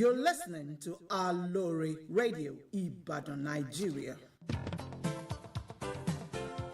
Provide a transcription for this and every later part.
You're listening to Aloore Radio, Ibadan, Nigeria.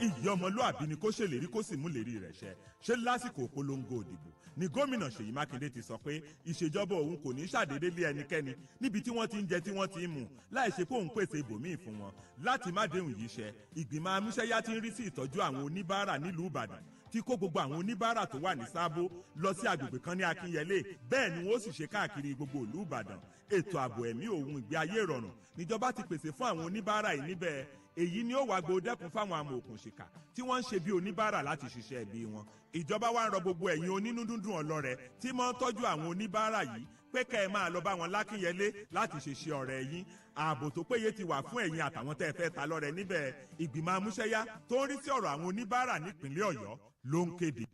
Ìyá ọmọlúàbí ni kó ṣèlérí kó sì mú lérí rẹ̀ ṣẹ lásìkò ìpolongo òdìbò ni gómìnà Ṣèyí Mákindé ti sọ pé ìṣèjọba òun kò ní ṣàdédé lé ẹnikẹ́ni níbi tí wọ́n ti ń jẹ tí wọ́n ti ń mu láì ṣe pé òun pèsè ibòmíì fún wọn láti má déhùn yìí ṣẹ. Ìgbìmọ̀ amúṣẹ́yá ti ń rí sí ìtọ́jú àwọn oníbàárà nílùú Ìbàdàn tí kó gbogbo àwọn oníbàárà tó wà ní Sábó lọ sí agbègbè kan ní Akínyẹlé, bẹ́ẹ̀ ni wọ́n sì ṣe káàkiri gbogbo ìlú Ìbàdàn. Ètò ààbò ẹ̀mí òun ìgbé ayé ìrọ̀rùn níjọba ti pèsè fún àwọn oníbàárà yìí níbẹ̀. Èyí ni ó wá gbòdẹ́kun fáwọn amòòkùnṣìkà tí wọ́n ń ṣe bí oníbàárà láti ṣiṣẹ́ ẹbí wọn. Ìjọba wa ń rọ gbogbo ẹ̀yin onínúdúndùn ọlọ́rẹ tí mọ́ ń tọ́jú àwọn oníbàárà yìí pé kẹ́ ẹ máa lọ bá wọn lákínyẹlé láti ṣiṣẹ́ ọ̀rẹ́ yín. Ààbò tó péye ti wà fún ẹ̀yin àtàwọn tẹ́ ẹ fẹ́ ta lọ́rẹ níbẹ̀. Ìgbìmọ̀ amúṣẹ́yá tó ń rí sí ọ̀rọ̀ àwọn oníbàárà nípìnlẹ̀ Ọ̀yọ́ ló ń kéde.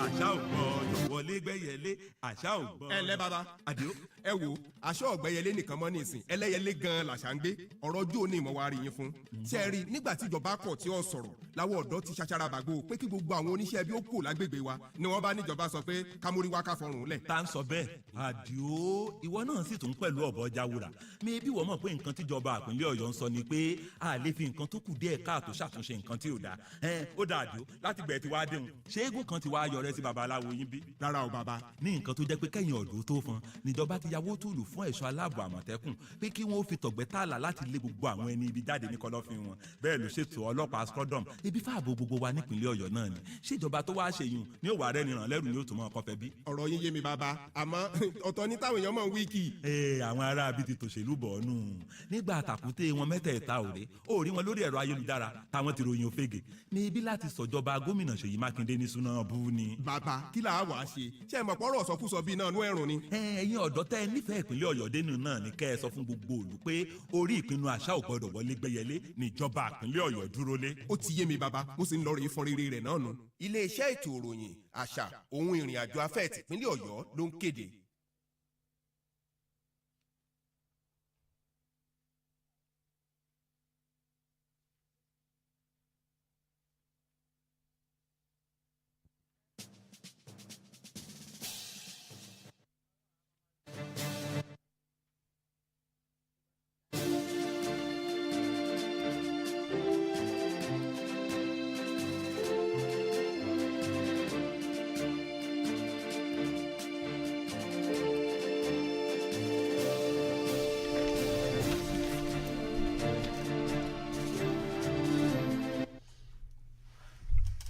Àṣà ò gbọ́ wọlé gbẹ́yẹlé, àṣà ò gbọ́. Ẹ ǹlẹ́ bàbá Àdìó, ẹ wo aṣọ ọ̀gbẹ́yẹlé nìkan mọ́ ní ìsìn ẹlẹ́yẹlé gan-an làṣà ń gbé ọ̀rọ̀ ojú òní ìmọ̀ wa rí yín fún. Ṣé ẹ rí nígbà tí ìjọba kọ̀ tí ó sọ̀rọ̀ láwọn ọ̀dọ́ ti ṣaṣara bàgbó pé kí gbogbo àwọn oníṣẹ́ bí ó kù lágbègbè wa ni wọ́n bá níjọba sọ pé kámórí wá ká fọrùn lẹ̀. Tá ń sọ bẹ́ẹ̀ Àdìó, ìwọ náà sì tún pẹ̀lú ọ̀bọ jáwúra. Mi bí wọ́n mọ̀ pé nǹkan tíjọba ìpínlẹ̀ Ọ̀yọ́ ń sọ ni pé a lè fi nǹkan tó kù díẹ̀ káàtó ṣàtúnṣe nǹkan tí ò dáa. Ó dáa Àdìó, láti gbẹ̀ tí wàá déhùn ṣé eégún kan ti wá yọrẹ sí babaláwo yín bí? Rárá o bàbá. Ní nǹkan tó jẹ́ pé kẹ́yìn ọ̀dọ́ tó fọn níjọba ti yàwó tùlù fún ẹ̀ṣọ́ aláàbò Àmọ̀tẹ́kùn pé kí wọ́n fi tọ̀gbẹ́ tààlà láti lé gbogbo àwọn ẹni ibi jáde ní kọ̀lọ̀fín wọn. Bẹ́ẹ̀ ló ṣètò ọlọ́pàá scrodom ibi fáàbò gbogbo wa nípìnlẹ̀ Ọ̀yọ́ náà ni. Ṣèjọba tó wáá ṣèyún ní òwà rẹ̀ nìràn lẹ́rù ni ó tún mọ́ ọkọ̀ fẹ́ bí. Ọ̀rọ̀ yín yé mi bàbá, àmọ́ ọ̀tọ̀ ní táwọn èèyàn mọ̀ ń wíìkì. Àwọn ará abí ti tòṣèlú bọ̀ ọ́nù. Nígbà àtàkùté wọn mẹ́tẹ̀ẹ̀ta òde ó rí wọn lórí ẹ̀rọ ayélujára táwọn ti ròyìn òfegè ní ibi láti sọ̀jọba gómìnà Ṣèyí Mákindé ní súná bú ni. Bàbá kí làá wàá ṣe? Ṣé ẹ mọ̀ pọ́rọ̀ sọkúsọ bíi náà nú ẹ̀rùn ni? Ẹ̀yin ọ̀dọ́ tẹ́ ẹ nífẹ̀ẹ́ ìpínlẹ̀ Ọ̀yọ́ dénú náà ni kẹ́ ẹ sọ fún gbogbo òlù pé orí ìpinnu àṣà ò gbọdọ̀ wọlé gbẹ́yẹlé níjọba ìpínlẹ̀ Ọ̀yọ́ dúró lé. Ó ti yé mi bàbá, mo sì ń lọ rèé fọn rere rẹ̀ náà nù. Iléeṣẹ́ ètò ìròyìn àṣà òun ìrìn àjò afẹ́ tìpínlẹ̀ Ọ̀yọ́ ló ń kéde.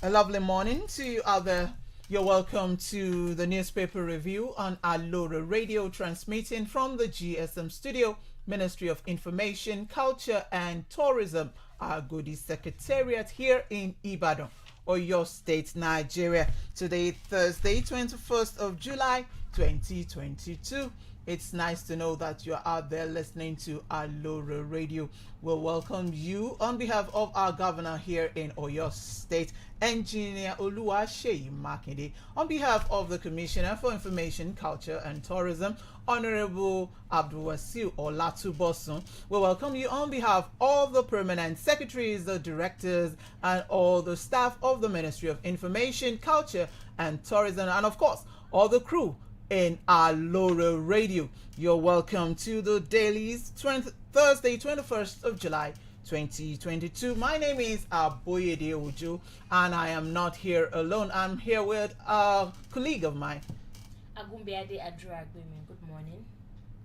A lovely morning to you out there. You're welcome to the newspaper review on Aloore Radio, transmitting from the GSM studio, Ministry of Information, Culture and Tourism, Agodi Secretariat here in Ibadan, Oyo State, Nigeria. Today, Thursday, 21st of July, 2022. It's nice to know that you're out there listening to Aloore Radio. We'll welcome you on behalf of our governor here in Oyo State, Engineer Oluwaseyi Makinde, on behalf of the Commissioner for Information, Culture and Tourism, Honorable Abdulwasiu Olatubosun. We welcome you on behalf of the permanent secretaries, the directors, and all the staff of the Ministry of Information, Culture and Tourism, and of course, all the crew in Aloore Radio. You're welcome to the dailies, Thursday, 21st of July, 2022. My name is Aboyede Ojo, and I am not here alone. I'm here with a colleague of mine. Agumbiade Aduragbemi, good morning.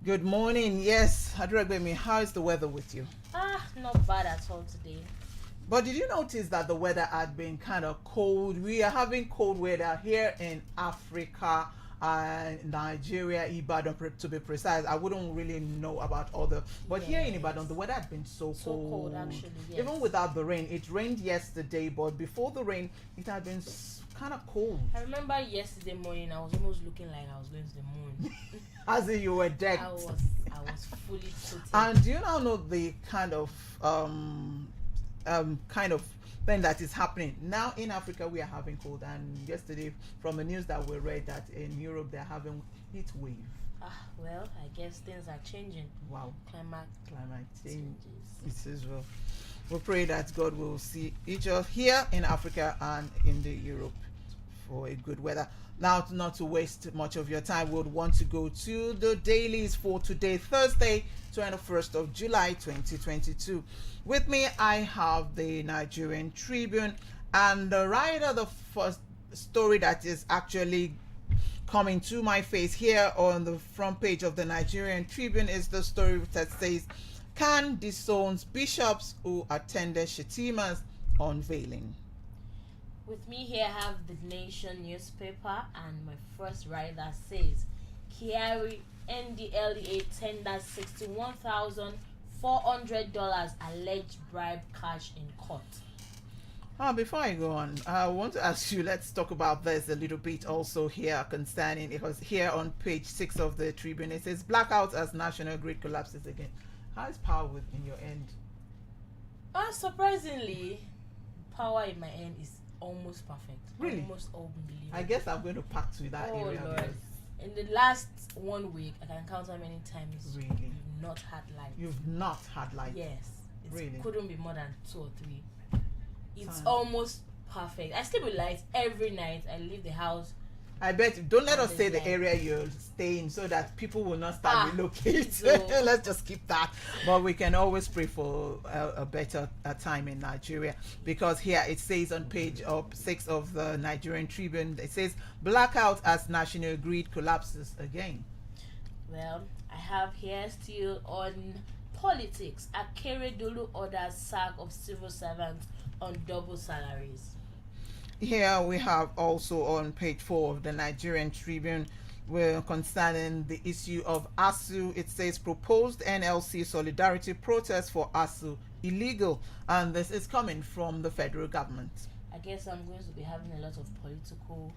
Good morning. Yes, Aduragbemi, how is the weather with you? Not bad at all today. But did you notice that the weather had been kind of cold? We are having cold weather here in Africa, Nigeria, Ibadan to be precise. I wouldn't really know about other, but here in Ibadan, the weather had been so cold. Actually, yes. Even without the rain, it rained yesterday, but before the rain, it had been kind of cold. I remember yesterday morning, I was almost looking like I was going to the moon. As if you were decked. I was fully toted. And do you now know the kind of thing that is happening now in Africa? We are having cold, and yesterday from the news that we read that in Europe they're having heat wave. Well, I guess things are changing. Wow. Climate It changes. is well. We pray that God will see each of here in Africa and in the Europe for a good weather. Now, not to waste much of your time, we would want to go to the dailies for today, Thursday, 21st of July, 2022. With me, I have the Nigerian Tribune, and the first story that is actually coming to my face here on the front page of the Nigerian Tribune is the story that says, "Can disowns bishops who attended Shetima's unveiling." With me here, I have the Nation newspaper, and my first rider says, Kyari NDLEA tenders $61,400 alleged bribe cash in court. Before I go on, I want to ask you, let's talk about this a little bit also here concerning, because here on page 6 of the Tribune, it says, "Blackouts as national grid collapses again." How is power in your end? Surprisingly, power in my end is almost perfect. Really? Almost unbelievable. I guess I'm going to pack to that area. Lord. In the last 1 week, I can count how many times Really? you've not had light. You've not had light? Yes. It Really? couldn't be more than 2 or 3. It's Fine. almost perfect. I sleep with lights every night. I leave the house. I bet. Don't let us say the Light. area you're staying so that people will not start relocating. so- Let's just keep that. But we can always pray for a better time in Nigeria, because here it says on page 6 of the Nigerian Tribune, it says, "Blackout as national grid collapses again." Well, I have here still on politics. Akeredolu orders sack of civil servants on double salaries. Here we have also on page 4 of the Nigerian Tribune, where concerning the issue of ASU, it says proposed NLC solidarity protest for ASU illegal, and this is coming from the federal government. I guess I'm going to be having a lot of political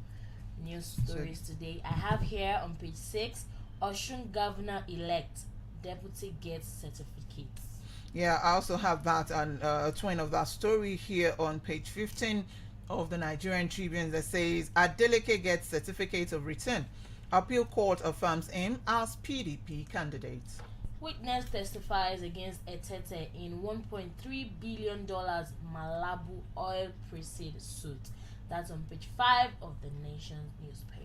news stories today. I have here on page 6, Osun governor-elect, deputy gets certificates. Yeah, I also have that and a twin of that story here on page 15 of the Nigerian Tribune that says, "Adeleke gets certificate of return. Appeal court affirms him as PDP candidate." Witness testifies against Etete in $1.3 billion Malabu oil proceeds suit. That's on page 5 of the Nation newspaper.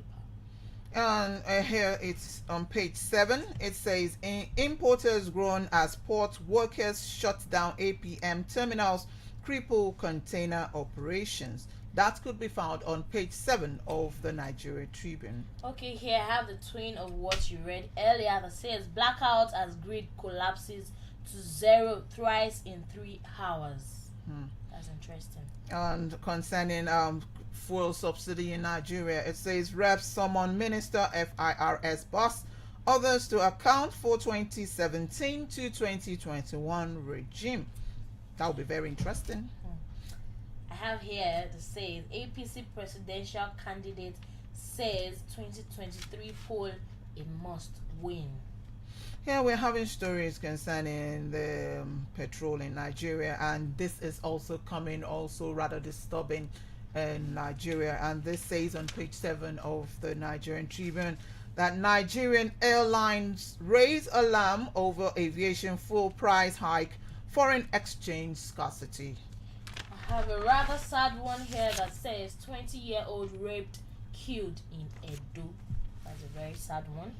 And here it's on page 7. It says, "Importers groan as port workers shut down APM terminals, cripple container operations." That could be found on page 7 of the Nigeria Tribune. Okay, here I have the twin of what you read earlier that says blackout as grid collapses to 0 thrice in 3 hours. That's interesting. And concerning fuel subsidy in Nigeria, it says reps summon minister FIRS boss others to account for 2017 to 2021 regime. That will be very interesting. I have here that says APC presidential candidate says 2023 poll a must win. Here we're having stories concerning the petrol in Nigeria, and this is also coming also rather disturbing in Nigeria, and this says on page 7 of the Nigerian Tribune that Nigerian airlines raise alarm over aviation fuel price hike, foreign exchange scarcity. I have a rather sad one here that says 20-year-old raped, killed in Edo. That's a very sad one.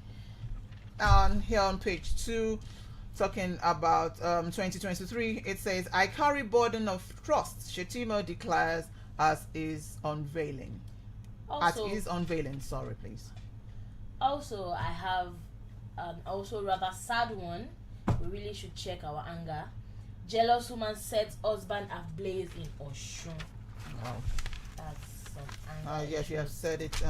And here on page 2, talking about 2023, it says, "I carry burden of trust," Shetima declares as is unveiling. Also, sorry, please. Also, I have an also rather sad one. We really should check our anger. Jealous woman sets husband ablaze in Osun. Wow. That's some anger. Yes, you have said it.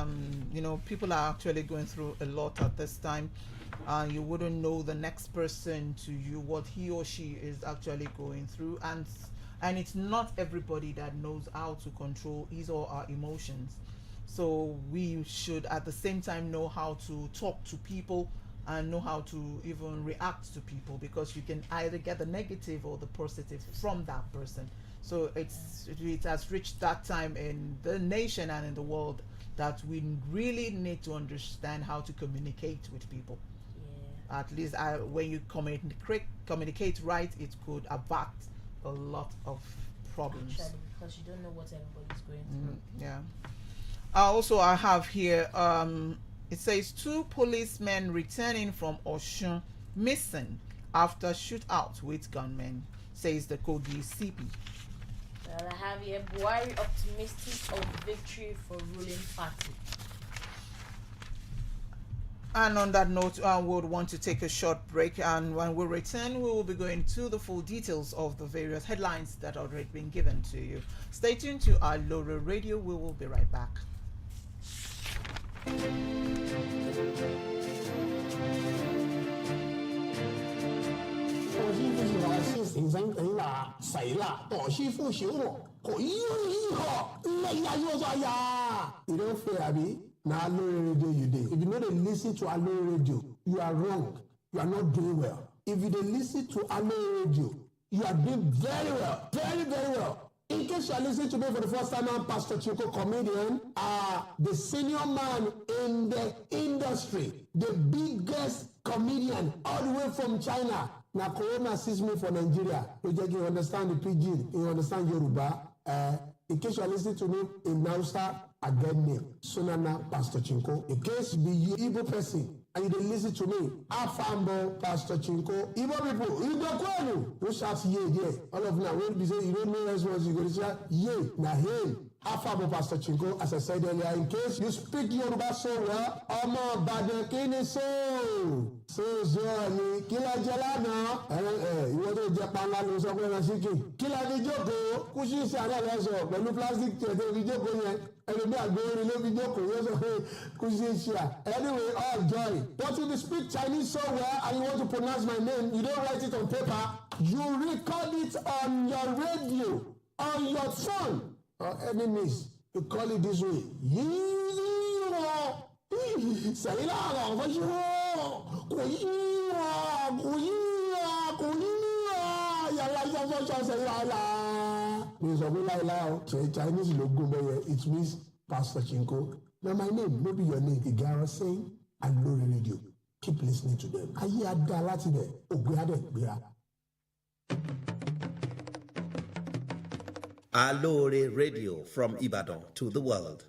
People are actually going through a lot at this time. You wouldn't know the next person to you what he or she is actually going through, and it's not everybody that knows how to control his or her emotions. So we should at the same time know how to talk to people and know how to even react to people, because you can either get the negative or the positive from that person. So it has reached that time in the nation and in the world that we really need to understand how to communicate with people. Yeah. At least when you communicate right, it could avert a lot of problems. Actually, because you don't know what everybody's going through. Yeah. Also, I have here, it says 2 policemen returning from Osun missing after shootout with gunmen, says the Kogi CP. Well, I have here Buhari optimistic of victory for ruling party. And on that note, I would want to take a short break, and when we return, we will be going to the full details of the various headlines that are already been given to you. Stay tuned to our Aloore Radio. We will be right back. 我媳妇喜欢是人生人啦，谁啦？大媳妇小我，可以好，哎呀，又说呀，you don't fear me. Now Aloore Radio you dey. If you know they listen to Aloore Radio, you are wrong. You are not doing well. If you dey listen to Aloore Radio, you are doing very well, very very well. In case you are listening to me for the first time, I'm Pastor Chiko, comedian, the senior man in the industry, the biggest comedian all the way from China. Now, Corona sees me for Nigeria. You understand the Pidgin, you understand Yoruba. In case you are listening to me in Nausa, again name, Sunana Pastor Chinko. In case be you Igbo person, and you dey listen to me, Afambo Pastor Chinko. Igbo people, you don't know. You shout ye there. All of now, when you say you don't know response, you go to say ye. Now him. Afabo Pastor Chinko, as I said earlier, in case you speak Yoruba so well, Omo Baden Kini so ni kila jalana ìwọ tó jẹ panla ló sọ pé ẹran síkì kila fi jókòó kúṣí sí àná lẹ́sọ̀ pẹ̀lú plastic chair tó fi jókòó yẹn ẹlòmí àgbéyẹrin ló fi jókòó yẹn sọ pé kúṣí sí à. Anyway, all joy. But if you speak Chinese so well and you want to pronounce my name, you don't write it on paper, you record it on your radio, on your phone. Or enemies, you call it this way. Say la for you. Chinese logo there, it means Pastor Chinko. Now my name, maybe your name, Igara saying, and Aloore Radio. Keep listening to them. Aye adalati de, ogbeade. Aloore Radio, from Ibadan to the world.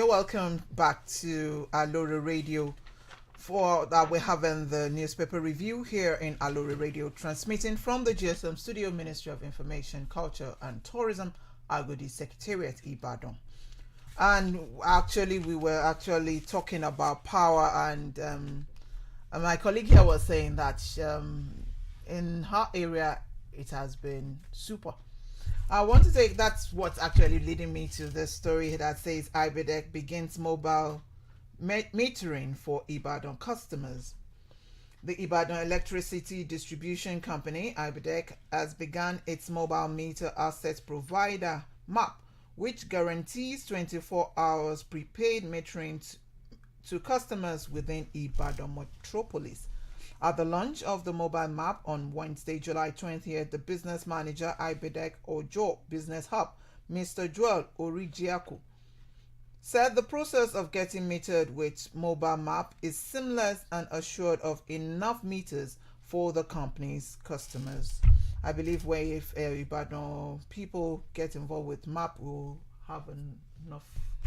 You're welcome back to Aloore Radio. For that, we're having the newspaper review here in Aloore Radio, transmitting from the GSM Studio, Ministry of Information, Culture and Tourism, Agodi Secretariat, Ibadan. And actually, we were actually talking about power, and my colleague here was saying that in her area, it has been super. I want to take, that's what's actually leading me to this story that says IBEDEC begins mobile metering for Ibadan customers. The Ibadan Electricity Distribution Company, IBEDEC, has begun its mobile meter asset provider MAP, which guarantees 24 hours prepaid metering to customers within Ibadan metropolis. At the launch of the mobile map on Wednesday, July 20th, the business manager, IBEDEC Ojo Business Hub, Mr. Joel Origiaku, said the process of getting metered with mobile map is seamless and assured of enough meters for the company's customers. I believe where if Ibadan people get involved with map, we'll have enough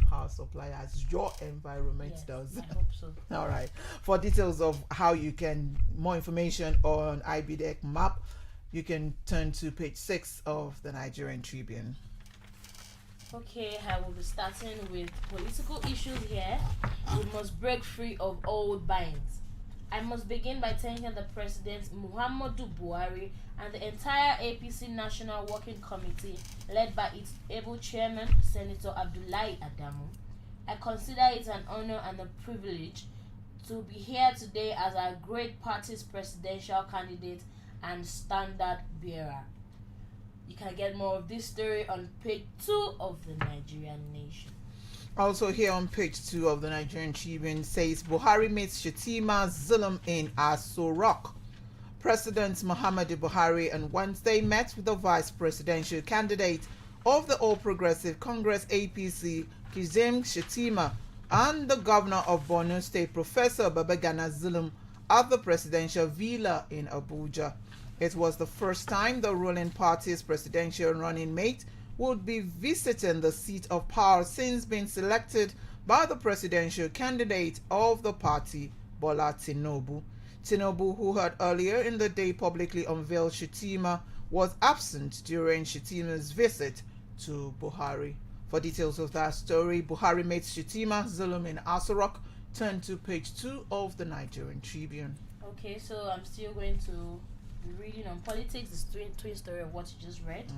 power supply as your environment does. I hope so. All right. For details of how you can, more information on IBEDEC map, you can turn to page 6 of the Nigerian Tribune. Okay, I will be starting with political issues here. We must break free of old binds. I must begin by thanking the President Muhammadu Buhari and the entire APC National Working Committee led by its able chairman, Senator Abdullahi Adamu. I consider it an honor and a privilege to be here today as our great party's presidential candidate and standard bearer. You can get more of this story on page 2 of the Nigerian Nation. Also here on page 2 of the Nigerian Tribune says Buhari meets Shetima Zulum in Aloore. President Muhammadu Buhari on Wednesday met with the vice presidential candidate of the All Progressive Congress APC, Kizem Shetima, and the governor of Borno State, Professor Babagana Zulum, at the presidential villa in Abuja. It was the first time the ruling party's presidential running mate would be visiting the seat of power since being selected by the presidential candidate of the party, Bola Tinubu. Tinubu, who had earlier in the day publicly unveiled Shetima, was absent during Shetima's visit to Buhari. For details of that story, Buhari meets Shetima Zulum in Aloore. Turn to page 2 of the Nigerian Tribune. Okay, so I'm still going to be reading on politics. It's twin story of what you just read.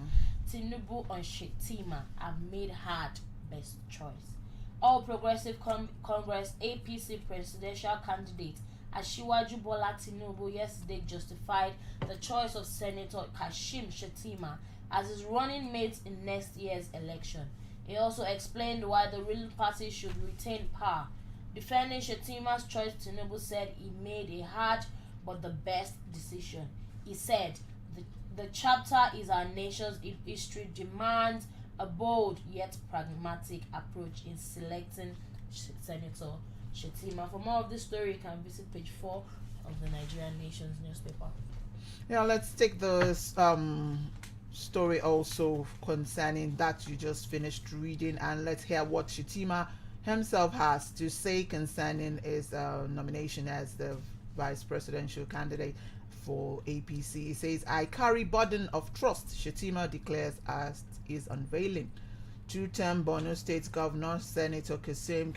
Tinubu on Shetima have made hard best choice. All Progressive Congress APC presidential candidate Asiwaju Bola Tinubu yesterday justified the choice of Senator Kashim Shetima as his running mate in next year's election. He also explained why the ruling party should retain power. Defending Shetima's choice, Tinubu said he made a hard but the best decision. He said, the chapter is our nation's history demands a bold yet pragmatic approach in selecting Senator Shetima. For more of this story, you can visit page 4 of the Nigerian Nation's newspaper. Yeah, let's take the story also concerning that you just finished reading, and let's hear what Shetima himself has to say concerning his nomination as the vice presidential candidate for APC. He says, I carry burden of trust, Shetima declares as is unveiling. Two-term Borno State Governor Senator Kasim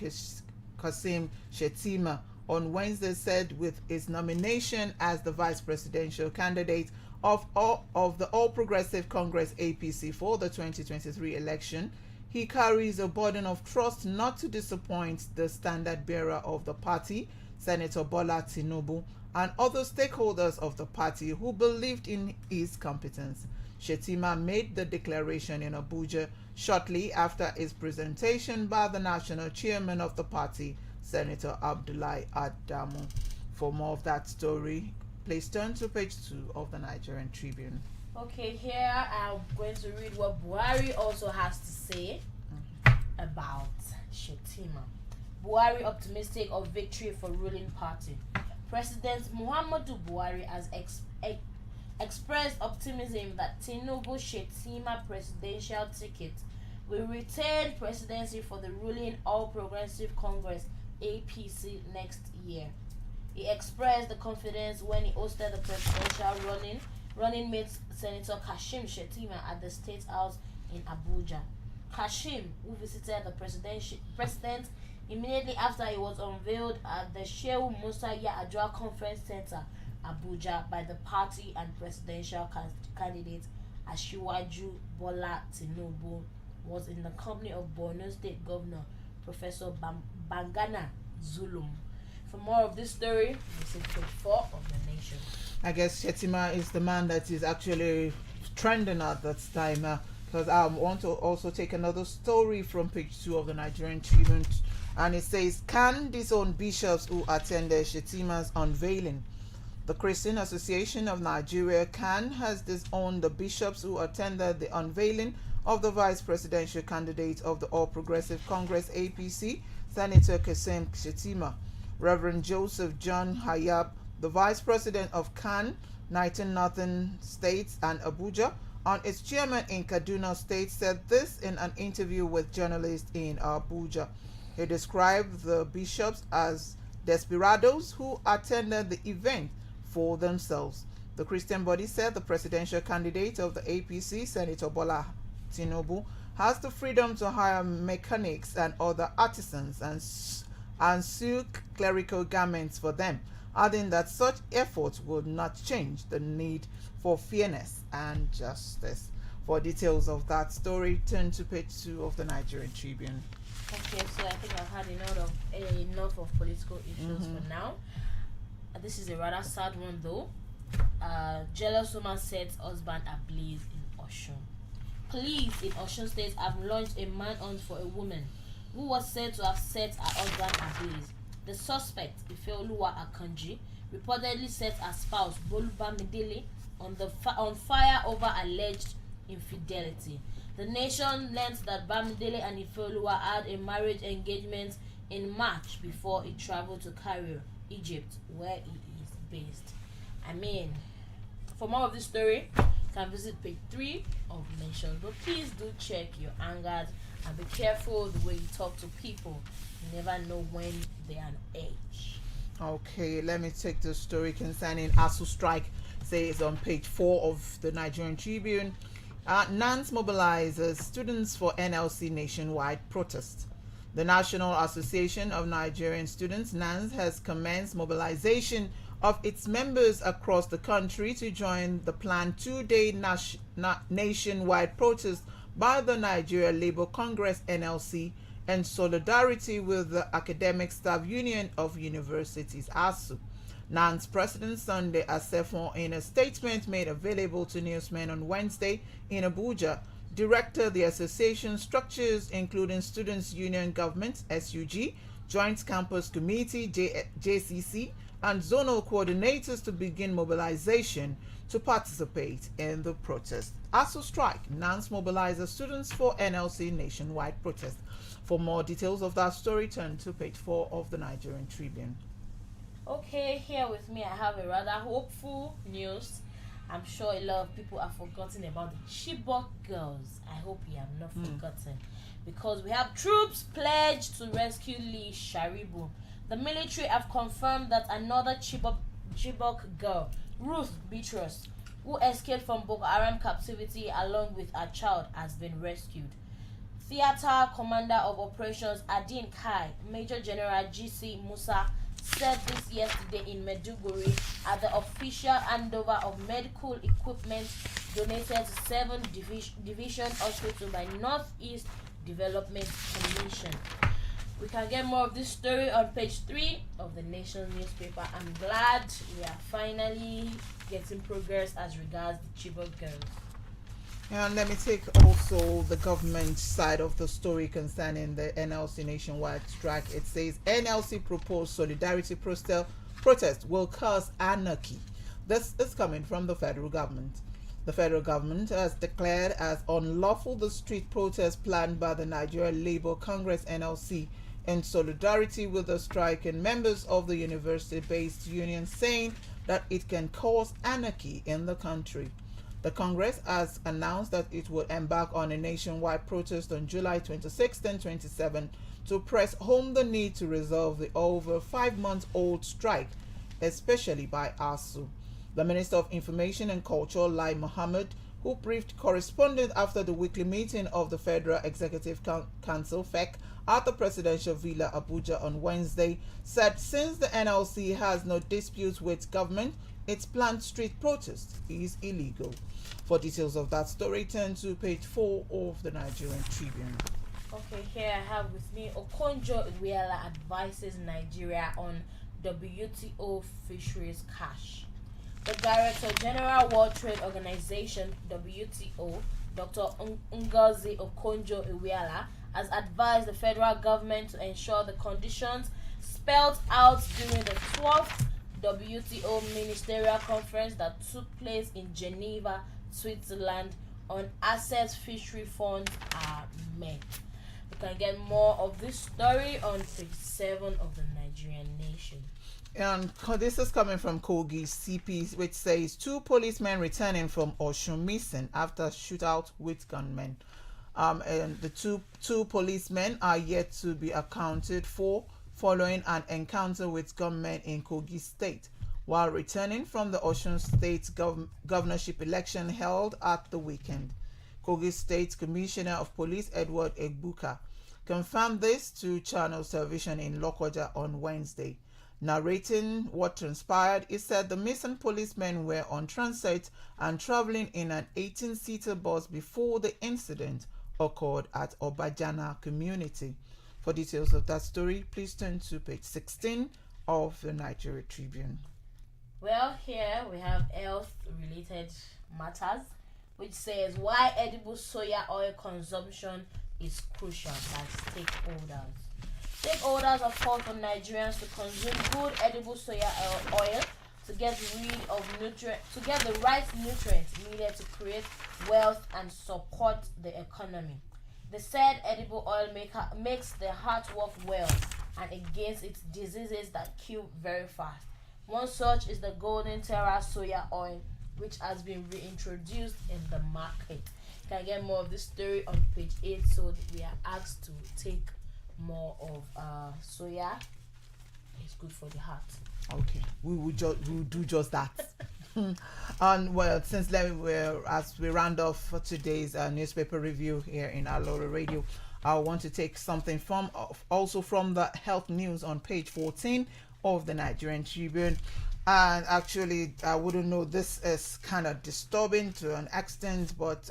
Shetima on Wednesday said with his nomination as the vice presidential candidate of the All Progressive Congress APC for the 2023 election, he carries a burden of trust not to disappoint the standard bearer of the party, Senator Bola Tinubu, and other stakeholders of the party who believed in his competence. Shetima made the declaration in Abuja shortly after his presentation by the national chairman of the party, Senator Abdullahi Adamu. For more of that story, please turn to page 2 of the Nigerian Tribune. Okay, here I'm going to read what Buhari also has to say about Shetima. Buhari optimistic of victory for ruling party. President Muhammadu Buhari has expressed optimism that Tinubu Shetima presidential ticket will retain presidency for the ruling All Progressive Congress (APC) next year. He expressed the confidence when he hosted the presidential running mate Senator Kashim Shettima at the State House in Abuja. Kashim, who visited the president immediately after he was unveiled at the Shehu Musa Yar'Adua Conference Center, Abuja, by the party and presidential candidate Asiwaju Bola Tinubu, was in the company of Borno State Governor Professor Bangana Zulum. For more of this story, visit page 4 of The Nation. I guess Shettima is the man that is actually trending at that time. Because I want to also take another story from page 2 of the Nigerian Tribune, and it says, "Can disown bishops who attended Shettima's unveiling?" The Christian Association of Nigeria, CAN, has disowned the bishops who attended the unveiling of the vice presidential candidate of the All Progressive Congress (APC), Senator Kashim Shettima. Reverend Joseph John Hayab, the vice president of CAN, 19 Northern States and Abuja, and its chairman in Kaduna State, said this in an interview with journalists in Abuja. He described the bishops as desperados who attended the event for themselves. The Christian body said the presidential candidate of the APC, Senator Bola Tinubu, has the freedom to hire mechanics and other artisans and sew clerical garments for them, adding that such efforts would not change the need for fairness and justice. For details of that story, turn to page 2 of the Nigerian Tribune. Okay, so I think I've had enough of political issues for now. This is a rather sad one though. Jealous woman sets husband ablaze in Osun. Police in Osun State have launched a manhunt for a woman who was said to have set her husband ablaze. The suspect, Ifeoluwa Akanji, reportedly set her spouse Boluba Midele on fire over alleged infidelity. The Nation learned that Bamidele and Ifeoluwa had a marriage engagement in March before he traveled to Cairo, Egypt, where he is based. I mean, for more of this story, you can visit page 3 of Nation. But please do check your angers and be careful the way you talk to people. You never know when they are an age. Okay, let me take the story concerning ASU strike. Says on page 4 of the Nigerian Tribune. NANS mobilizes students for NLC nationwide protest. The National Association of Nigerian Students, NANS, has commenced mobilization of its members across the country to join the planned 2-day nationwide protest by the Nigeria Labour Congress (NLC) in solidarity with the Academic Staff Union of Universities (ASU). NAN's President Sunday Asefon, in a statement made available to newsmen on Wednesday in Abuja, directed the association structures including Students' Union Government (SUG), Joint Campus Committee (JCC), and zonal coordinators to begin mobilization to participate in the protest. ASU strike, NANS mobilizes students for NLC nationwide protest. For more details of that story, turn to page 4 of the Nigerian Tribune. Okay, here with me I have a rather hopeful news. I'm sure a lot of people have forgotten about the Chibok girls. I hope you have not forgotten, because we have troops pledged to rescue Lee Sharibu. The military have confirmed that another Chibok girl, Ruth Beatrice, who escaped from Boko Haram captivity along with her child, has been rescued. Theater Commander of Operations Adin Kai, Major General GC Musa, said this yesterday in Maiduguri at the official handover of medical equipment donated to 7 Division Hospital by Northeast Development Commission. We can get more of this story on page 3 of the Nation newspaper. I'm glad we are finally getting progress as regards the Chibok girls. And let me take also the government side of the story concerning the NLC nationwide strike. It says NLC proposed solidarity protest will cause anarchy. This is coming from the federal government. The federal government has declared as unlawful the street protest planned by the Nigeria Labour Congress (NLC) in solidarity with the striking members of the university-based union, saying that it can cause anarchy in the country. The Congress has announced that it will embark on a nationwide protest on July 26th and 27th to press home the need to resolve the over 5-month-old strike, especially by ASU. The Minister of Information and Culture, Lai Mohammed, who briefed correspondents after the weekly meeting of the Federal Executive Council (FEC) at the Presidential Villa Abuja on Wednesday, said since the NLC has no disputes with government, its planned street protest is illegal. For details of that story, turn to page 4 of the Nigerian Tribune. Okay, here I have with me Okonjo-Iweala advises Nigeria on WTO fisheries cash. The Director General World Trade Organization (WTO), Dr. Ngozi Okonjo-Iweala, has advised the federal government to ensure the conditions spelled out during the 12th WTO Ministerial Conference that took place in Geneva, Switzerland, on asset fishery funds are met. You can get more of this story on page 7 of the Nigerian Nation. And this is coming from Kogi CP, which says 2 policemen returning from Osun missing after shootout with gunmen. And the two policemen are yet to be accounted for following an encounter with gunmen in Kogi State while returning from the Osun State governorship election held at the weekend. Kogi State Commissioner of Police Edward Egbuka confirmed this to Channels Television in Lokoja on Wednesday. Narrating what transpired, he said the missing policemen were on transit and traveling in an 18-seater bus before the incident occurred at Obajana community. For details of that story, please turn to page 16 of the Nigeria Tribune. Well, here we have health-related matters, which says why edible soya oil consumption is crucial by stakeholders. Stakeholders have called for Nigerians to consume good edible soya oil to get the right nutrients needed to create wealth and support the economy. The said edible oil makes the heart work well and against its diseases that kill very fast. One such is the Golden Terra soya oil, which has been reintroduced in the market. You can get more of this story on page 8, so we are asked to take more of soya. It's good for the heart. Okay, we will do just that. And well, since as we round off for today's newspaper review here in Aloore Radio, I want to take something from the health news on page 14 of the Nigerian Tribune. And actually, I wouldn't know, this is kind of disturbing to an extent, but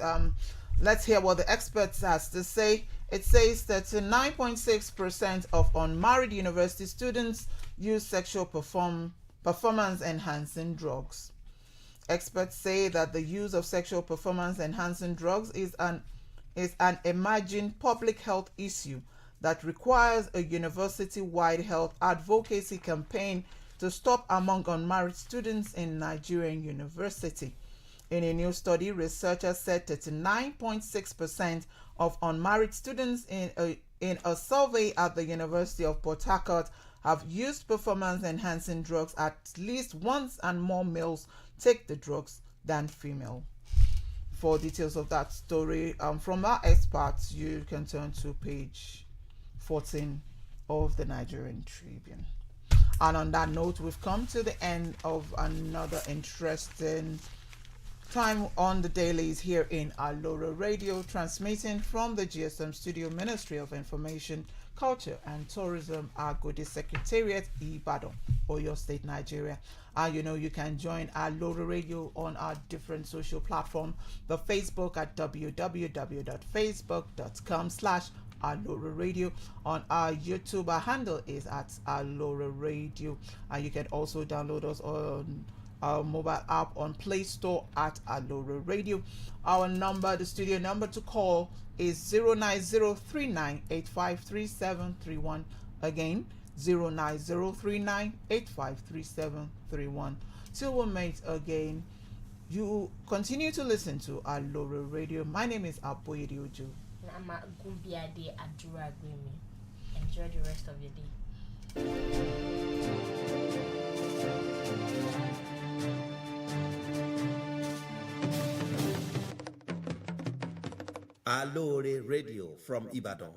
let's hear what the experts has to say. It says that 9.6% of unmarried university students use sexual performance enhancing drugs. Experts say that the use of sexual performance enhancing drugs is an emerging public health issue that requires a university-wide health advocacy campaign to stop among unmarried students in Nigerian university. In a new study, researchers said 39.6% of unmarried students in a survey at the University of Port Harcourt have used performance-enhancing drugs at least once, and more males take the drugs than female. For details of that story from our experts, you can turn to page 14 of the Nigerian Tribune. And on that note, we've come to the end of another interesting time on the dailies here in Aloore Radio, transmitting from the GSM Studio, Ministry of Information, Culture and Tourism, Agodi Secretariat, Ibadan, Oyo State, Nigeria. And you can join Aloore Radio on our different social platforms. The Facebook at www.facebook.com/Aloore Radio. On our YouTube, our handle is at Aloore Radio. And you can also download us on our mobile app on Play Store at Aloore Radio. Our number, the studio number to call, is 09039853731. Again, 09039853731. Till we meet again, you continue to listen to Aloore Radio. My name is Aboyede Ojo. I'm Gumbiade Adura Gwemi. Enjoy the rest of your day. Aloore Radio from Ibadan